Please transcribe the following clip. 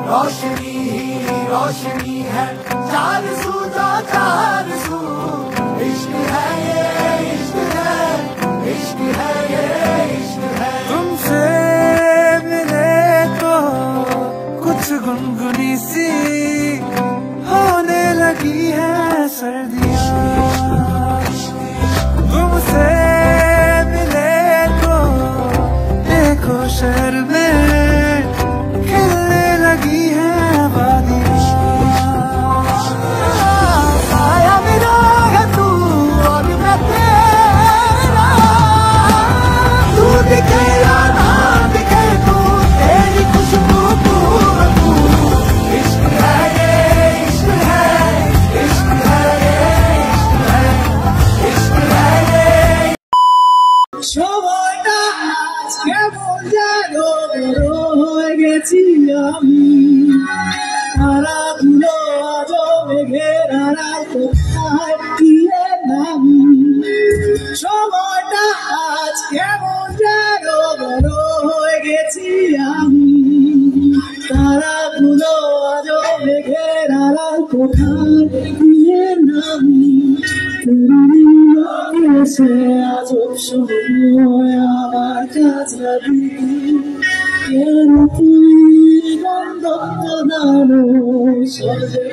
रोशनी ही रोशनी है, चार सू तो चार सू। इश्क है ये इश्क है, इश्क है ये इश्क है। तुमसे मिले तो कुछ गुनगुनी सी होने लगी है सर्दियाँ। तुमसे मिले तो देखो शहर में खिलने लगी है वादियाँ। साया मेरा है तू और मैं तेरा, तू दिखे या ना दिखे तू, तेरी खुशबू तू। इश्क है ये इश्क है, इश्क है ये इश्क है, इश्क है ये। সময়টা আজ কেমন যেন বড় হয়ে গেছি আমি, তারাগুলো আজ মেঘের আড়াল কোথায় গিয়ে নামি। সময়টা আজ কেমন যেন বড় হয়ে গেছি আমি, তারাগুলো আজ মেঘের আড়াল কোথায় গিয়ে নামি। এসে আজব সময় আমার কাছাকাছি, কেন তুই বন্ধ দানো সজে